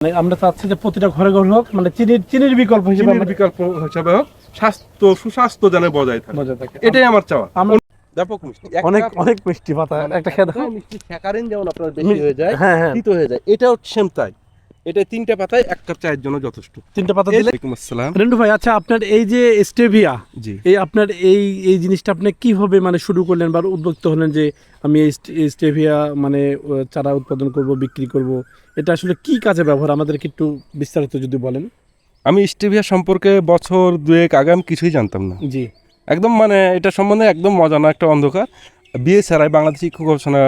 মানে আমরা চাচ্ছি যে প্রতিটা ঘরে ঘরে হোক, মানে চিনির বিকল্প হিসেবে হোক, সুস্বাস্থ্য যেন বজায় থাকে, এটাই আমার চাওয়া। ব্যাপক মিষ্টি, অনেক মিষ্টি পাতা, একটা খেয়ে দেখো। মিষ্টি স্যাকারিন যেমন আপনার বেশি হয়ে যায়, তিতো হয়ে যায়, এটাও সেম তাই। এটা 3টে পাতায় 1 কাপ চায়ের জন্য যথেষ্ট। 3টে পাতা দিলে। ওয়ালাইকুম আসসালাম রেন্টু ভাই, আচ্ছা আপনার এই যে স্টেভিয়া, জি, এই আপনার এই জিনিসটা আপনি কিভাবে মানে শুরু করলেন বা উদ্যোক্ত হলেন যে আমি এই স্টেভিয়া মানে চারা উৎপাদন করব, বিক্রি করব, এটা আসলে কি কাজে ব্যবহার, আমাদেরকে একটু বিস্তারিত যদি বলেন। আমি স্টেভিয়া সম্পর্কে বছর 2 আগে আমি কিছুই জানতাম না। জি, একদম মানে এটা সম্বন্ধে একদম মজানা একটা অন্ধকার। বিএসআরআই বাংলাদেশ শিক্ষক গবেষণা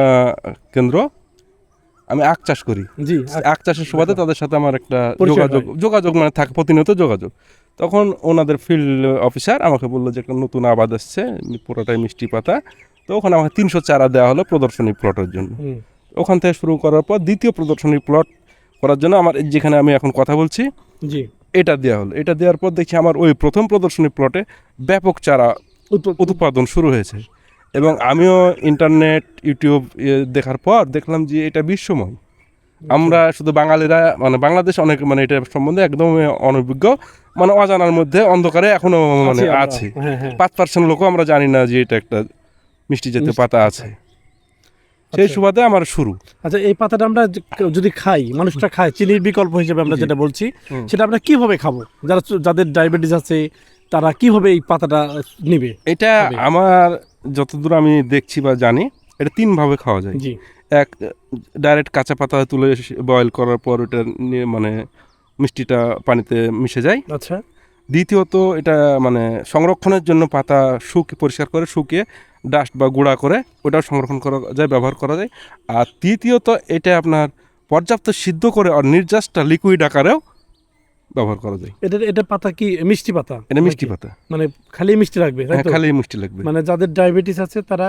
কেন্দ্র, আমি আখ চাষ করি। জি, আখ চাষের সুবাদে তাদের সাথে আমার একটা পরিচয় যোগাযোগ মানে থাকে, প্রতিনিয়ত যোগাযোগ। তখন ওনাদের ফিল্ড অফিসার আমাকে বললো যে একটা নতুন আবাদ আসছে, পুরোটাই মিষ্টি পাতা। তো ওখানে আমাকে 300 চারা দেওয়া হলো প্রদর্শনী প্লটের জন্য। ওখান থেকে শুরু করার পর দ্বিতীয় প্রদর্শনী প্লট করার জন্য আমার যেখানে আমি এখন কথা বলছি, জি, এটা দেওয়া হলো। এটা দেওয়ার পর দেখছি আমার ওই প্রথম প্রদর্শনী প্লটে ব্যাপক চারা উৎপাদন শুরু হয়েছে। এবং আমিও ইন্টারনেট, ইউটিউব দেখার পর দেখলাম যে এটা বিশ্বময়। আমরা শুধু বাঙালিরা, মানে বাংলাদেশ অনেক মানে এটা সম্বন্ধে একদম অনভিজ্ঞ, মানে অজানার মধ্যে অন্ধকারে এখনো মানে আছে। 5% লোকও আমরা জানি না যে এটা একটা মিষ্টি জাতীয় পাতা আছে। সেই সুবাদে আমার শুরু। আচ্ছা, এই পাতাটা আমরা যদি খাই, মানুষটা খায় চিনির বিকল্প হিসেবে, আমরা যেটা বলছি সেটা আমরা কিভাবে খাবো? যাদের ডায়াবেটিস আছে তারা কিভাবে এই পাতাটা নিবে? এটা আমার যতদূর আমি দেখছি বা জানি, এটা 3 ভাবে খাওয়া যায়। জি, এক, ডাইরেক্ট কাঁচা পাতা তুলে বয়েল করার পর ওটা নিয়ে মানে মিষ্টিটা পানিতে মিশে যায়। আচ্ছা। দ্বিতীয়ত, এটা মানে সংরক্ষণের জন্য পাতা পরিষ্কার করে শুকিয়ে ডাস্ট বা গুঁড়া করে ওটাও সংরক্ষণ করা যায়, ব্যবহার করা যায়। আর তৃতীয়ত, এটা আপনার পর্যাপ্ত সিদ্ধ করে আর নির্যাসটা লিকুইড আকারেও ব্যবহার করা যায়। এটা পাতা কি মিষ্টি পাতা? এটা মিষ্টি পাতা, মানে খালি মিষ্টি লাগবে? হ্যাঁ, খালি মিষ্টি লাগবে। মানে যাদের ডায়াবেটিস আছে তারা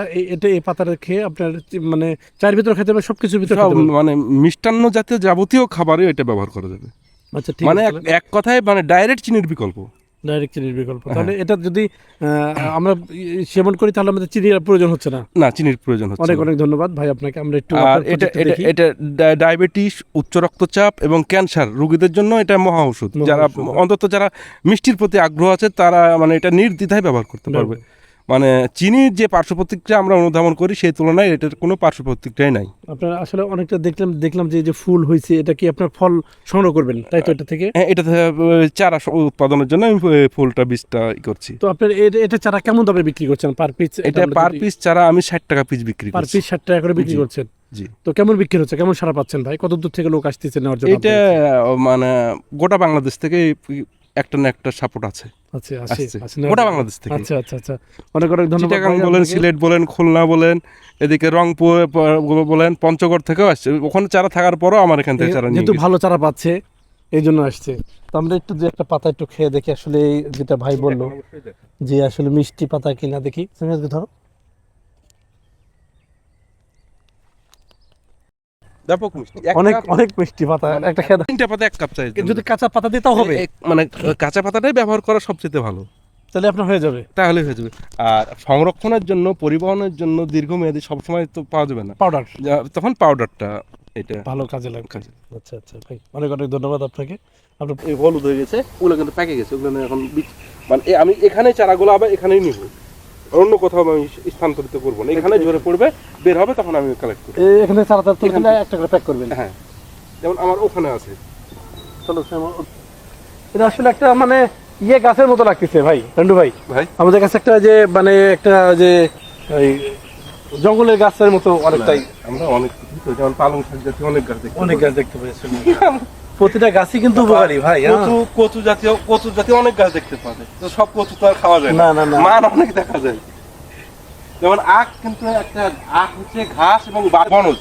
এই পাতাটা খেয়ে আপনার মানে চায়ের ভিতরে খেতে পারবে, সবকিছুর ভিতরে মানে মিষ্টান্ন জাতীয় যাবতীয় খাবারে এটা ব্যবহার করা যাবে। আচ্ছা, ঠিক মানে এক কথায় মানে ডাইরেক্ট চিনির বিকল্প। ডাইরেক্ট চিনির বিকল্প। তাহলে এটা যদি আমরা সেবন করি তাহলে আমাদের চিনির প্রয়োজন হচ্ছে না। না, চিনির প্রয়োজন হচ্ছে। অনেক ধন্যবাদ ভাই আপনাকে। আমরা একটু এটা ডায়াবেটিস, উচ্চ রক্তচাপ এবং ক্যান্সার রোগীদের জন্য এটা মহা ওষুধ। যারা অন্তত যারা মিষ্টির প্রতি আগ্রহ আছে তারা মানে এটা নির্দ্বিধায় ব্যবহার করতে পারবে। মানে চিনির যে পার্শ্ব প্রতিক্রিয়া আমরা অনুধাবন করি সেই তুলনায় এটার কোনো পার্শ্ব প্রতিক্রিয়াই নাই। আপনারা আসলে অনেকটা দেখলাম যে ফুল হয়েছে, এটা কি আপনার ফল সংগ্রহ করবেন তাই তো? এটা থেকে এটা চারা উৎপাদনের জন্য আমি ফুলটা বীজটা করছি। তো আপনার এটা চারা কেমন দামে বিক্রি করছেন পার পিস? এটা পার পিস চারা আমি 60 টাকা পিস বিক্রি করছি। পার পিস 60 টাকা করে বিক্রি করছেন? জি। তো কেমন বিক্রি হচ্ছে, কেমন সাড়া পাচ্ছেন ভাই? কত দূর থেকে লোক আসতেছে নেওয়ার জন্য? এটা মানে গোটা বাংলাদেশ থেকে একটা না একটা সাপোর্ট আছে। আচ্ছা, গোটা বাংলাদেশ থেকে। আচ্ছা, অনেক ধন্যবাদ। চিটাগাং বলেন, সিলেট বলেন, খুলনা বলেন, এদিকে রংপুর বলেন, পঞ্চগড় থেকেও আসছে। ওখানে চারা থাকার পরও আমার এখান থেকে চারা নিয়ে যেহেতু ভালো চারা পাচ্ছে এই জন্য আসছে। তো আমরা একটু যে একটা পাতা একটু খেয়ে দেখি আসলে যেটা ভাই বললো যে আসলে মিষ্টি পাতা কিনা, দেখি। ধরো, ব্যাপক মিষ্টি, অনেক মিষ্টি পাতা, একটা খেয়ে 3টে পাতা 1 কাপ চাই। যদি কাঁচা পাতা দিতেও হবে, মানে কাঁচা পাতাটাই ব্যবহার করা সবচেয়ে ভালো। তাহলে আপনার হয়ে যাবে। তাহলে হয়ে যাবে। আর সংরক্ষণের জন্য, পরিবহনের জন্য দীর্ঘমেয়াদী সবসময় তো পাওয়া যাবে না পাউডার, তখন পাউডারটা এটা ভালো কাজে লাগবে। আচ্ছা ভাই, অনেক ধন্যবাদ আপনাকে। আপনার এই হলুদ হয়ে গেছে, ওগুলো কিন্তু পেকে গেছে, ওগুলো এখন মানে আমি এখানে চারাগুলো আবার এখানেই নিব, অন্য কোথাও আমি স্থানান্তরিত করবো না। এখানে ঝরে পড়বে, বের হবে, তখন আমি কালেক্ট করবো। এখানে চারাটা তুলে একটা করে প্যাক করবেন? হ্যাঁ, যেমন আমার ওখানে আছে। চলো, এটা আসলে একটা মানে গাছের মতো লাগতেছে ভাই, রন্টু ভাই। আমাদের কাছে একটা যে মানে একটা যে জঙ্গলের গাছের মতো অনেকটাই। আমরা অনেক যেমন পালং শাক জাতীয় অনেক গাছ দেখতে পাই। প্রতিটা গাছই কিন্তু উপকারী ভাই। কচু জাতীয় অনেক গাছ দেখতে পাওয়া যায়। তো সব কচু তো আর খাওয়া যায় না, মান অনেক দেখা যায়। যেমন আখ, কিন্তু একটা আখ হচ্ছে ঘাস এবং বনজ।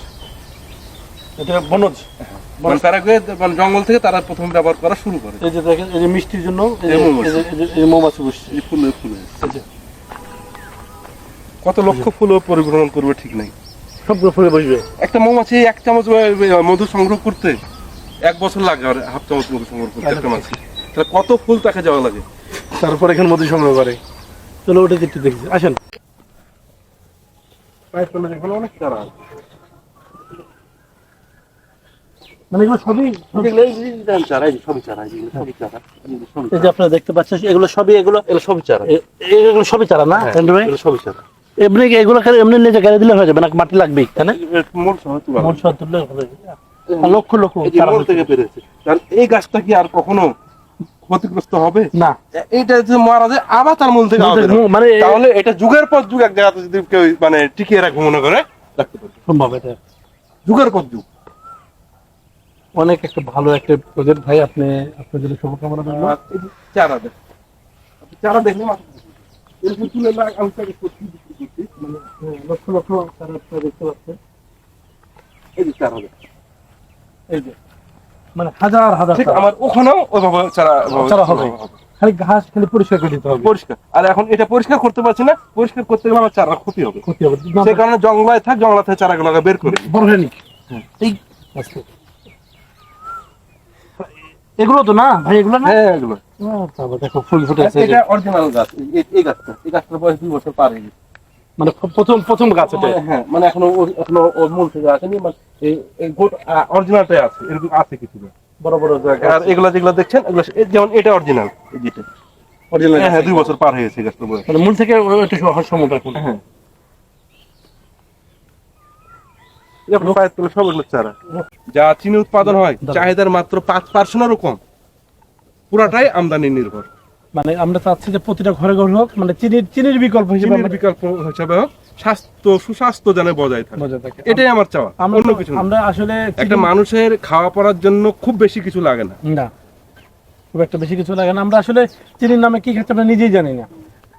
এটা বনজ, মানে জঙ্গল থেকে তারা প্রথম ব্যবহার করা শুরু করে। এই যে দেখেন, এই যে মিষ্টির জন্য মৌমাছি বসছে, ফুলে কত লক্ষ ফুলও পরিভ্রমণ করবে ঠিক নাই, সবগুলো ফুলে বসবে। একটা মৌমাছি 1 চামচ মধু সংগ্রহ করতে 1 বছর লাগে, আর হাফ চামচ মধু সংগ্রহ করতে একটা মাছি। তাহলে কত ফুল তাকে যাওয়া লাগে, তারপর এখানে মধু সংগ্রহ করে। চলো ওটা একটু দেখি, আসেন। অনেক চারা মানে এগুলো সবই চারা, এই যে সবই চারা, এই যে সবই চারা, এই যে সবই এই যে আপনারা দেখতে পাচ্ছেন এগুলো সবই এগুলো সবই চারা, এগুলো সবই চারা না হ্যাঁ, এন্ড্রু ভাই? এগুলো সবই চারা। এমনি কি এগুলো খালি এমনি নিজে গাড়ি দিলে হয়ে যাবে না মাটি লাগবেই তাই না? মূল সহ তুলা। মন সহ তুললে হবে। লক্ষ লক্ষ এই যে চারা মূল হচ্ছে। থেকে পেরেছে, কারণ এই গাছটা কি আর কখনো ক্ষতিগ্রস্ত হবে? না এইটা যদি মারা যায় আবার তার মূল থেকে আবার বেরোবে। মানে তাহলে এটা যুগের পর যুগ এক জায়গাতে যদি কেউ মানে টিকিয়ে রাখবে মনে করে রাখতে পারবে, সম্ভব এটা যুগের পর যুগ। অনেক একটা ভালো একটা প্রজেক্ট ভাই। আপনি আপনার জন্য শুভকামনা রইল। আর এই যে চারা দেখ, আপনি চারা দেখলে মাথা এরকম তুলে আমি তাকে বিক্রি করছি, মানে লক্ষ লক্ষ চারা আপনারা দেখতে পাচ্ছেন। এই যে চারা দেখ, এই যে মানে হাজার হাজার ঠিক চারা। আমার ওখানেও ওইভাবে চারা চারা হবে। খালি ঘাস খালি পরিষ্কার করে দিতে হবে। পরিষ্কার। আর এখন এটা পরিষ্কার করতে পারছি না, পরিষ্কার করতে গেলে আমার চারা ক্ষতি হবে, ক্ষতি হবে। সেই কারণে জঙ্গলায় থাক, জঙ্গলা থেকে চারাগুলোকে বের করে বড় হয়নি। হ্যাঁ। এই আচ্ছা। এগুলো তো না ভাই, এগুলো না? হ্যাঁ এগুলো। তারপর দেখো ফুল ফুটে আছে। এটা অরিজিনাল গাছ, এই গাছটার বয়স 2 বছর পার হয়ে গেছে। মানে প্রথম গাছ এটা। হ্যাঁ মানে এখনো ওর মূল থেকে আসেনি, মানে এই অরিজিনালটাই আছে, এরকম আছে কিছু না। বড় বড় আর এগুলো যেগুলো দেখছেন এগুলো যেমন এটা অরিজিনাল, এই যেটা অরিজিনাল। হ্যাঁ 2 বছর পার হয়ে গেছে গাছটার বয়স। মানে মূল থেকে একটু হওয়ার সময় এখন। হ্যাঁ এটা পায়ের তলে সব এগুলো চারা। যা চিনি উৎপাদন হয় চাহিদার মাত্র 5%-এরও কম, পুরাটাই আমদানি নির্ভর। মানে আমরা চাচ্ছি যে প্রতিটা ঘরে ঘরে হোক, মানে চিনির বিকল্প হিসেবে চিনির আমরা বিকল্প হিসাবে হোক, সুস্বাস্থ্য যেন বজায় থাকে, বজায় থাকে। এটাই আমার চাওয়া, অন্য কিছু না। আমরা আসলে একটা মানুষের খাওয়া পড়ার জন্য খুব বেশি কিছু লাগে না। না, খুব একটা বেশি কিছু লাগে না। আমরা আসলে চিনির নামে কি খাচ্ছি আমরা নিজেই জানি না,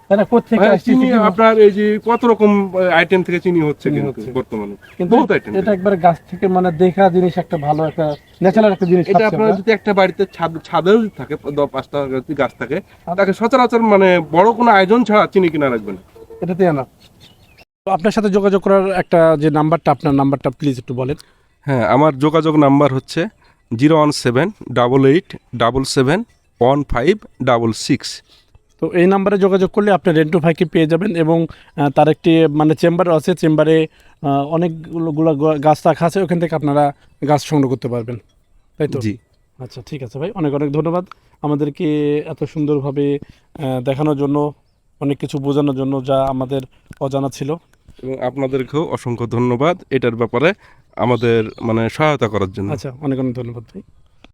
তাই না? কোথেকে হ্যাঁ, আসছে চিনি চিনি আপনার এই যে কত রকম আইটেম থেকে চিনি হচ্ছে চিনি কিন্তু হচ্ছে। বর্তমানে কিন্তু বহুত আইটেম। এটা একবার গাছ থেকে মানে দেখা জিনিস, একটা ভালো একটা ন্যাচারাল একটা জিনিস এটা খাচ্ছি আপনার আমরা। যদি একটা বাড়িতে ছাদেও যদি থাকে 5টা গাছ থাকে, তাকে সচরাচর মানে বড় কোনো আয়োজন ছাড়া চিনি কিনা রাখবেন। এটাতে না। তো আপনার সাথে যোগাযোগ করার একটা যে নাম্বারটা, আপনার নাম্বারটা প্লিজ একটু বলেন। হ্যাঁ, আমার যোগাযোগ নাম্বার হচ্ছে 01788771566। তো এই নাম্বারে যোগাযোগ করলে আপনি রেন্টু ভাইকে পেয়ে যাবেন, এবং তার একটি মানে চেম্বার আছে, চেম্বারে অনেকগুলো গাছ রাখা আছে, ওখান থেকে আপনারা গাছ সংগ্রহ করতে পারবেন, তাই তো? জি। আচ্ছা ঠিক আছে ভাই, অনেক অনেক ধন্যবাদ আমাদেরকে এত সুন্দরভাবে দেখানোর জন্য, অনেক কিছু বোঝানোর জন্য যা আমাদের অজানা ছিল। এবং আপনাদেরকেও অসংখ্য ধন্যবাদ এটার ব্যাপারে আমাদের মানে সহায়তা করার জন্য। আচ্ছা, অনেক অনেক ধন্যবাদ ভাই।